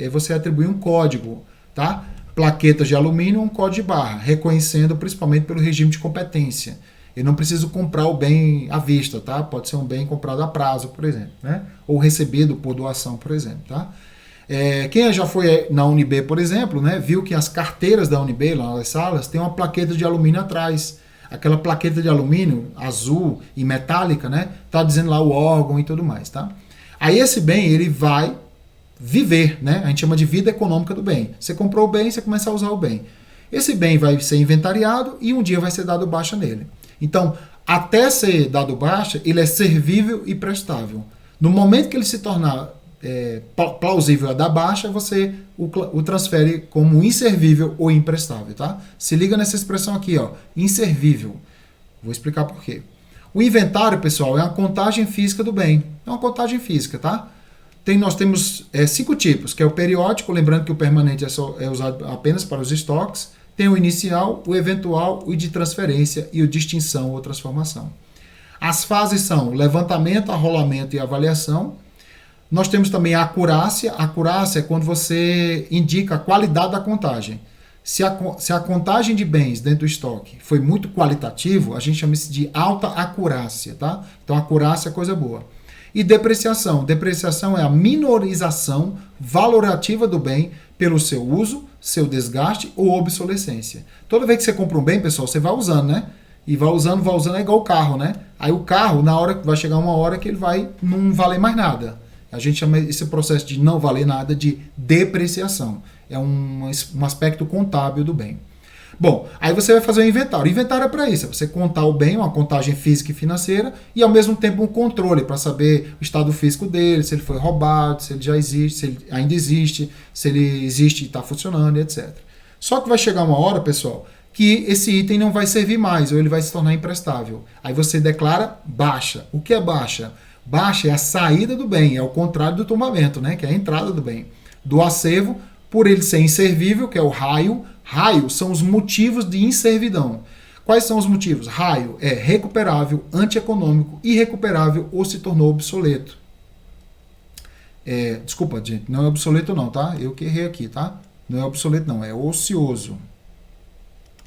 você atribuir um código, tá? Plaquetas de alumínio, um código de barra, reconhecendo principalmente pelo regime de competência. Eu não preciso comprar o bem à vista, tá? Pode ser um bem comprado a prazo, por exemplo, né? Ou recebido por doação, por exemplo, tá? Quem já foi na UNB, por exemplo, né, viu que as carteiras da UNB, lá nas salas, tem uma plaqueta de alumínio atrás. Aquela plaqueta de alumínio azul e metálica, né, tá dizendo lá o órgão e tudo mais, tá? Aí esse bem, ele vai viver, né? A gente chama de vida econômica do bem. Você comprou o bem, você começa a usar o bem. Esse bem vai ser inventariado e um dia vai ser dado baixa nele. Então, até ser dado baixa, ele é servível e prestável. No momento que ele se tornar plausível a dar baixa, você o transfere como inservível ou imprestável, tá? Se liga nessa expressão aqui, ó, inservível. Vou explicar por quê. O inventário, pessoal, é uma contagem física do bem. É uma contagem física, tá? Nós temos 5 tipos, que é o periódico, lembrando que o permanente é usado apenas para os estoques. Tem o inicial, o eventual, o de transferência e o de extinção ou transformação. As fases são levantamento, arrolamento e avaliação. Nós temos também a acurácia. A acurácia é quando você indica a qualidade da contagem. Se a contagem de bens dentro do estoque foi muito qualitativo, a gente chama isso de alta acurácia, tá? Então, acurácia é coisa boa. E depreciação. Depreciação é a minorização valorativa do bem pelo seu uso, seu desgaste ou obsolescência. Toda vez que você compra um bem, pessoal, você vai usando, né? E vai usando, é igual o carro, né? Aí o carro, na hora vai chegar uma hora que ele vai não valer mais nada. A gente chama esse processo de não valer nada de depreciação. É um aspecto contábil do bem. Bom, aí você vai fazer o inventário. O inventário é para isso, é você contar o bem, uma contagem física e financeira, e ao mesmo tempo um controle para saber o estado físico dele, se ele foi roubado, se ele já existe, se ele ainda existe, se ele existe e está funcionando, etc. Só que vai chegar uma hora, pessoal, que esse item não vai servir mais, ou ele vai se tornar imprestável. Aí você declara baixa. O que é baixa? Baixa é a saída do bem, é o contrário do tombamento, né? Que é a entrada do bem. Do acervo, por ele ser inservível, que é o raio. Raio são os motivos de inservidão. Quais são os motivos? Raio é recuperável, antieconômico, irrecuperável ou se tornou obsoleto. Desculpa, gente, não é obsoleto não, tá? Eu que errei aqui, tá? Não é obsoleto não, é ocioso.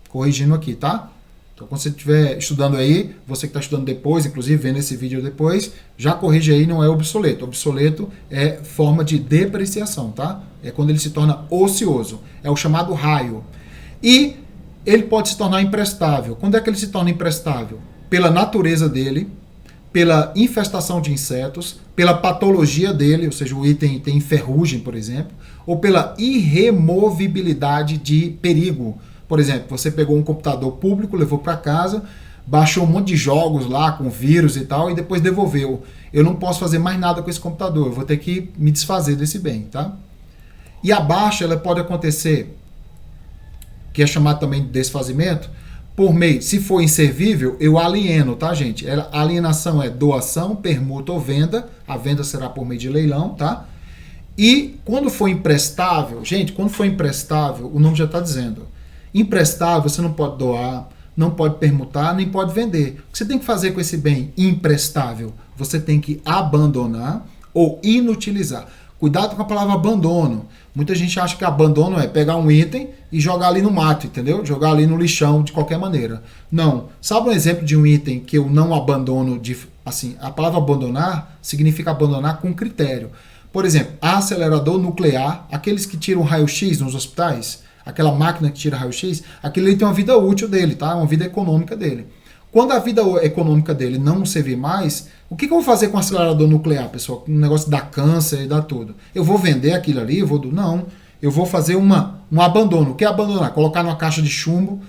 Corrigindo aqui, tá? Então, quando você estiver estudando aí, você que está estudando depois, inclusive vendo esse vídeo depois, já corrige aí, não é obsoleto. Obsoleto é forma de depreciação, tá? É quando ele se torna ocioso. É o chamado raio. E ele pode se tornar imprestável. Quando é que ele se torna imprestável? Pela natureza dele, pela infestação de insetos, pela patologia dele, ou seja, o item tem ferrugem, por exemplo, ou pela irremovibilidade de perigo. Por exemplo, você pegou um computador público, levou para casa, baixou um monte de jogos lá com vírus e tal, e depois devolveu. Eu não posso fazer mais nada com esse computador, eu vou ter que me desfazer desse bem, tá? E a baixa, ela pode acontecer, que é chamado também de desfazimento, por meio, se for inservível, eu alieno, tá, gente? A alienação é doação, permuta ou venda, a venda será por meio de leilão, tá? E quando for imprestável, gente, quando for imprestável, o nome já está dizendo, imprestável você não pode doar, não pode permutar, nem pode vender. O que você tem que fazer com esse bem imprestável? Você tem que abandonar ou inutilizar. Cuidado com a palavra abandono. Muita gente acha que abandono é pegar um item e jogar ali no mato, entendeu? Jogar ali no lixão de qualquer maneira. Não. Sabe um exemplo de um item que eu não abandono? Assim, a palavra abandonar significa abandonar com critério. Por exemplo, acelerador nuclear, aqueles que tiram raio-x nos hospitais, aquela máquina que tira raio-x, aquele tem uma vida útil dele, tá? Uma vida econômica dele. Quando a vida econômica dele não servir mais, o que eu vou fazer com o acelerador nuclear, pessoal? Um negócio dá câncer e dá tudo. Eu vou vender aquilo ali? Não. Eu vou fazer um abandono. O que é abandonar? Colocar numa caixa de chumbo,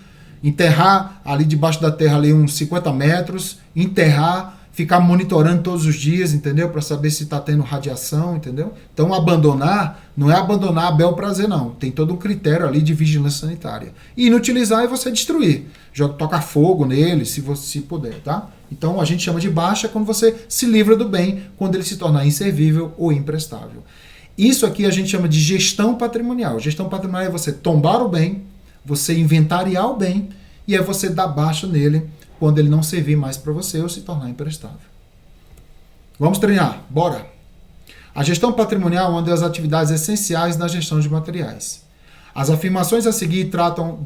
enterrar ali debaixo da terra ali uns 50 metros, enterrar, ficar monitorando todos os dias, entendeu? Para saber se está tendo radiação, entendeu? Então, abandonar não é abandonar a bel prazer, não. Tem todo um critério ali de vigilância sanitária. E inutilizar é você destruir. Tocar fogo nele, se você puder, tá? Então, a gente chama de baixa quando você se livra do bem, quando ele se tornar inservível ou imprestável. Isso aqui a gente chama de gestão patrimonial. Gestão patrimonial é você tombar o bem, você inventariar o bem, e é você dar baixa nele quando ele não servir mais para você ou se tornar imprestável. Vamos treinar, bora! A gestão patrimonial é uma das atividades essenciais na gestão de materiais. As afirmações a seguir tratam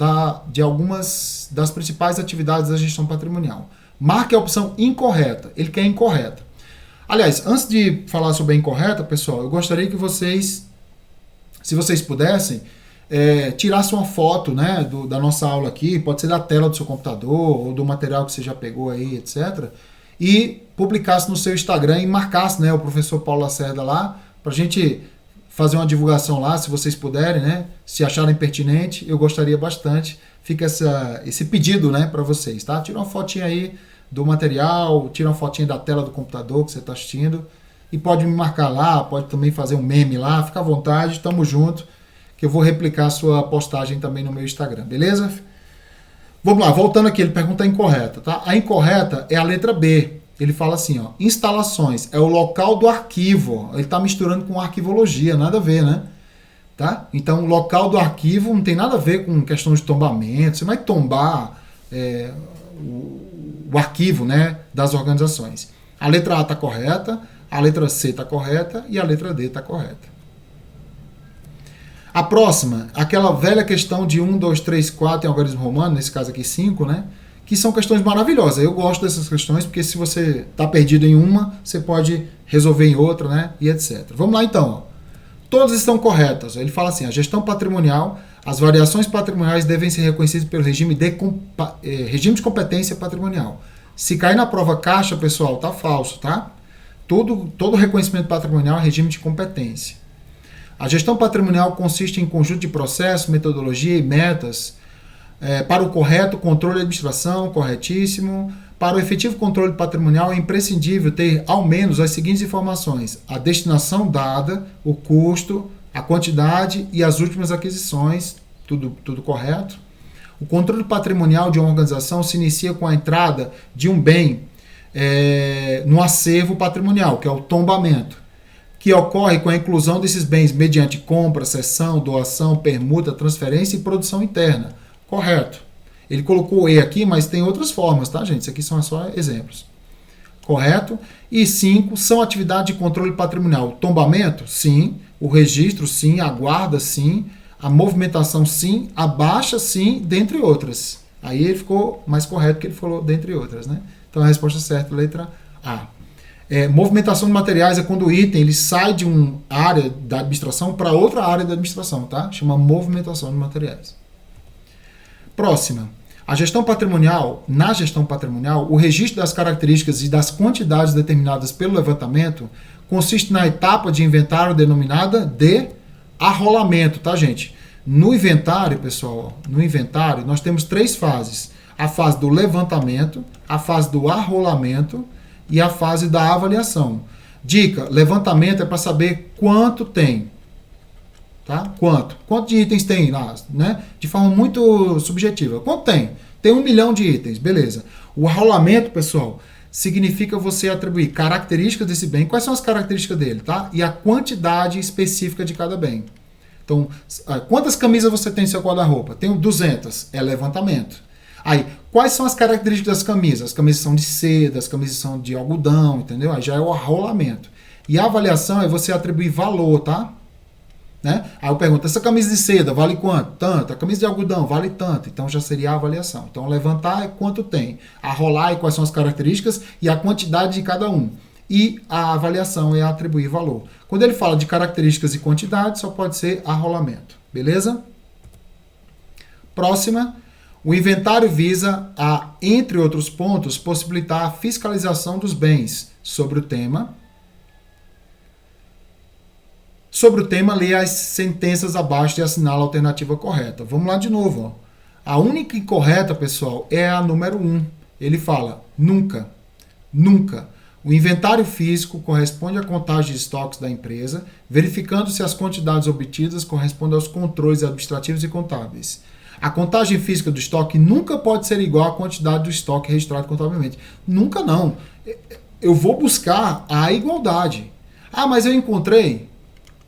de algumas das principais atividades da gestão patrimonial. Marque a opção incorreta. Ele quer incorreta. Aliás, antes de falar sobre a incorreta, pessoal, eu gostaria que vocês, se vocês pudessem, tirassem uma foto, né, da nossa aula aqui, pode ser da tela do seu computador ou do material que você já pegou aí, etc., e publicasse no seu Instagram e marcasse, né, o professor Paulo Lacerda lá, para a gente fazer uma divulgação lá, se vocês puderem, né, se acharem pertinente, eu gostaria bastante. Fica esse pedido, né, para vocês, tá? Tira uma fotinha aí do material, tira uma fotinha da tela do computador que você está assistindo e pode me marcar lá, pode também fazer um meme lá, fica à vontade, tamo junto, que eu vou replicar a sua postagem também no meu Instagram, beleza? Vamos lá, voltando aqui, ele pergunta a incorreta, tá? A incorreta é a letra B. Ele fala assim, ó, instalações, é o local do arquivo. Ele está misturando com arquivologia, nada a ver, né? Tá? Então, o local do arquivo não tem nada a ver com questão de tombamento. Você vai tombar o arquivo, né, das organizações. A letra A está correta, a letra C está correta e a letra D está correta. A próxima, aquela velha questão de 1, 2, 3, 4 em algarismo romano, nesse caso aqui 5, né? Que são questões maravilhosas. Eu gosto dessas questões porque se você está perdido em uma, você pode resolver em outra, né? E etc. Vamos lá então. Ó. Todas estão corretas. Ele fala assim, a gestão patrimonial, as variações patrimoniais devem ser reconhecidas pelo regime de competência patrimonial. Se cair na prova caixa, pessoal, tá falso, tá? Todo reconhecimento patrimonial é regime de competência. A gestão patrimonial consiste em conjunto de processos, metodologia e metas para o correto controle e administração, corretíssimo. Para o efetivo controle patrimonial é imprescindível ter ao menos as seguintes informações: a destinação dada, o custo, a quantidade e as últimas aquisições, tudo correto. O controle patrimonial de uma organização se inicia com a entrada de um bem no acervo patrimonial, que é o tombamento, que ocorre com a inclusão desses bens mediante compra, cessão, doação, permuta, transferência e produção interna. Correto. Ele colocou E aqui, mas tem outras formas, tá, gente? Isso aqui são só exemplos. Correto? E 5, são atividades de controle patrimonial. Tombamento? Sim. O registro? Sim. A guarda? Sim. A movimentação? Sim. A baixa? Sim. Dentre outras. Aí ele ficou mais correto que ele falou dentre outras, né? Então a resposta certa, letra A. Movimentação de materiais é quando o item ele sai de uma área da administração para outra área da administração, tá? Chama movimentação de materiais. Próxima. Na gestão patrimonial, o registro das características e das quantidades determinadas pelo levantamento consiste na etapa de inventário denominada de arrolamento, tá, gente? No inventário, pessoal, nós temos 3 fases. A fase do levantamento, a fase do arrolamento e a fase da avaliação. Dica, levantamento é para saber quanto tem. Tá? Quanto de itens tem lá, né? De forma muito subjetiva. Quanto tem? Tem 1 milhão de itens, beleza. O arrolamento, pessoal, significa você atribuir características desse bem. Quais são as características dele, tá? E a quantidade específica de cada bem. Então, quantas camisas você tem no seu guarda-roupa? Tenho 200, é levantamento. Aí, quais são as características das camisas? As camisas são de seda, as camisas são de algodão, entendeu? Aí já é o arrolamento. E a avaliação é você atribuir valor, tá? Né? Aí eu pergunto, essa camisa de seda vale quanto? Tanto. A camisa de algodão vale tanto. Então já seria a avaliação. Então levantar é quanto tem. Arrolar é quais são as características e a quantidade de cada um. E a avaliação é atribuir valor. Quando ele fala de características e quantidade, só pode ser arrolamento. Beleza? Próxima. O inventário visa a, entre outros pontos, possibilitar a fiscalização dos bens. Sobre o tema, leia as sentenças abaixo e assinala a alternativa correta. Vamos lá de novo. Ó. A única incorreta, pessoal, é a número 1. Ele fala, nunca. O inventário físico corresponde à contagem de estoques da empresa, verificando se as quantidades obtidas correspondem aos controles administrativos e contábeis. A contagem física do estoque nunca pode ser igual à quantidade do estoque registrado contabilmente. Nunca não. Eu vou buscar a igualdade. Ah, mas eu encontrei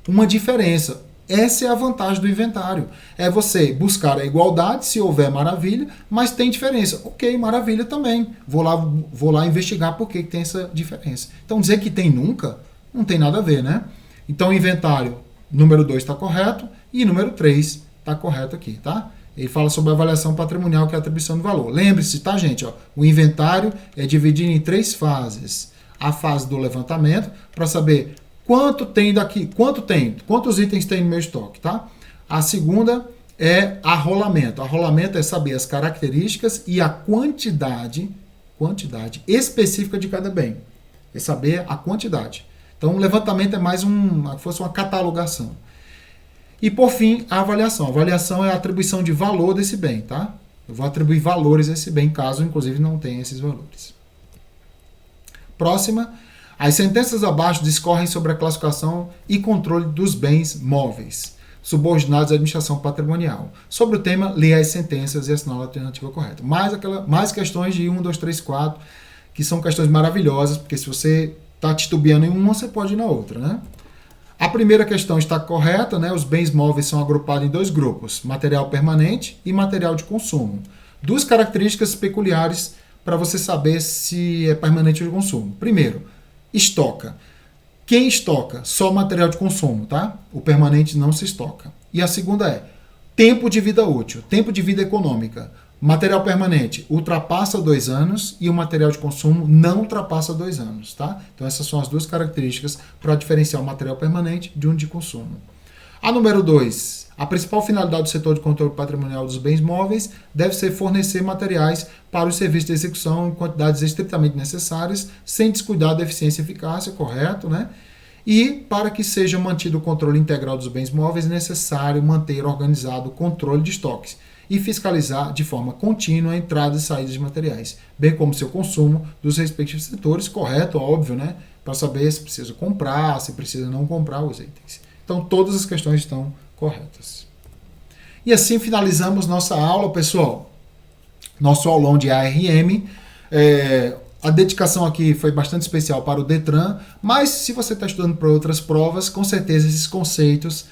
uma diferença. Essa é a vantagem do inventário. É você buscar a igualdade, se houver maravilha, mas tem diferença. Ok, maravilha também. Vou lá investigar por que tem essa diferença. Então dizer que tem nunca, não tem nada a ver, né? Então, o inventário número 2 está correto e número 3 está correto aqui, tá? Ele fala sobre a avaliação patrimonial, que é a atribuição do valor. Lembre-se, tá, gente? Ó, o inventário é dividido em 3 fases. A fase do levantamento, para saber quanto tem daqui, quantos itens tem no meu estoque, tá? A segunda é arrolamento. Arrolamento é saber as características e a quantidade específica de cada bem. É saber a quantidade. Então, o levantamento é mais fosse uma catalogação. E, por fim, a avaliação. A avaliação é a atribuição de valor desse bem, tá? Eu vou atribuir valores a esse bem, caso, inclusive, não tenha esses valores. Próxima. As sentenças abaixo discorrem sobre a classificação e controle dos bens móveis, subordinados à administração patrimonial. Sobre o tema, leia as sentenças e assinale a alternativa correta. Mais questões de 1, 2, 3, 4, que são questões maravilhosas, porque se você está titubeando em uma, você pode ir na outra, né? A primeira questão está correta, né? Os bens móveis são agrupados em 2 grupos, material permanente e material de consumo. 2 características peculiares para você saber se é permanente ou de consumo. Primeiro, estoca. Quem estoca? Só material de consumo, tá? O permanente não se estoca. E a segunda é tempo de vida útil, tempo de vida econômica. Material permanente ultrapassa 2 anos e o material de consumo não ultrapassa 2 anos, tá? Então essas são as 2 características para diferenciar o material permanente de um de consumo. A número 2, a principal finalidade do setor de controle patrimonial dos bens móveis deve ser fornecer materiais para os serviços de execução em quantidades estritamente necessárias, sem descuidar da eficiência e eficácia, correto, né? E para que seja mantido o controle integral dos bens móveis, é necessário manter organizado o controle de estoques e fiscalizar de forma contínua a entrada e saída de materiais, bem como seu consumo dos respectivos setores, correto, óbvio, né? Para saber se precisa comprar, se precisa não comprar os itens. Então, todas as questões estão corretas. E assim finalizamos nossa aula, pessoal. Nosso aulão de ARM. A dedicação aqui foi bastante especial para o Detran, mas se você está estudando para outras provas, com certeza esses conceitos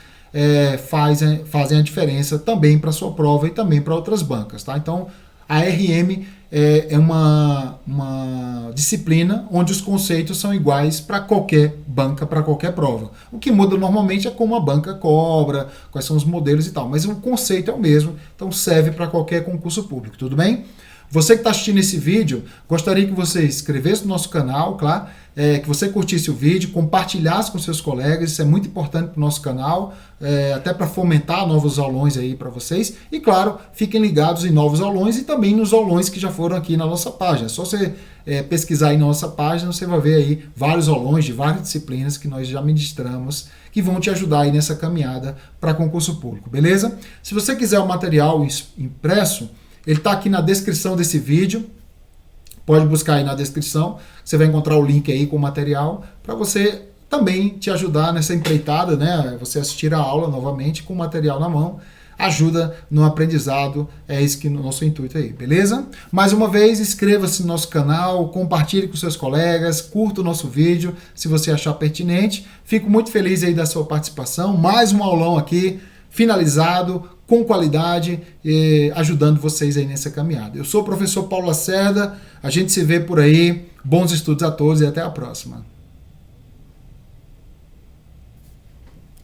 fazem a diferença também para a sua prova e também para outras bancas, tá? Então, a ARM é uma disciplina onde os conceitos são iguais para qualquer banca, para qualquer prova. O que muda normalmente é como a banca cobra, quais são os modelos e tal, mas o conceito é o mesmo, então serve para qualquer concurso público, tudo bem? Você que está assistindo esse vídeo, gostaria que você se inscrevesse no nosso canal, claro, que você curtisse o vídeo, compartilhasse com seus colegas, isso é muito importante para o nosso canal, até para fomentar novos aulões aí para vocês. E claro, fiquem ligados em novos aulões e também nos aulões que já foram aqui na nossa página. É só você pesquisar aí na nossa página, você vai ver aí vários aulões de várias disciplinas que nós já ministramos, que vão te ajudar aí nessa caminhada para concurso público, beleza? Se você quiser o material impresso, ele está aqui na descrição desse vídeo, pode buscar aí na descrição, você vai encontrar o link aí com o material, para você também te ajudar nessa empreitada, né? Você assistir a aula novamente com o material na mão, ajuda no aprendizado, é esse que é o nosso intuito aí, beleza? Mais uma vez, inscreva-se no nosso canal, compartilhe com seus colegas, curta o nosso vídeo, se você achar pertinente. Fico muito feliz aí da sua participação, mais um aulão aqui, finalizado, com qualidade, ajudando vocês aí nessa caminhada. Eu sou o professor Paulo Lacerda, a gente se vê por aí, bons estudos a todos e até a próxima.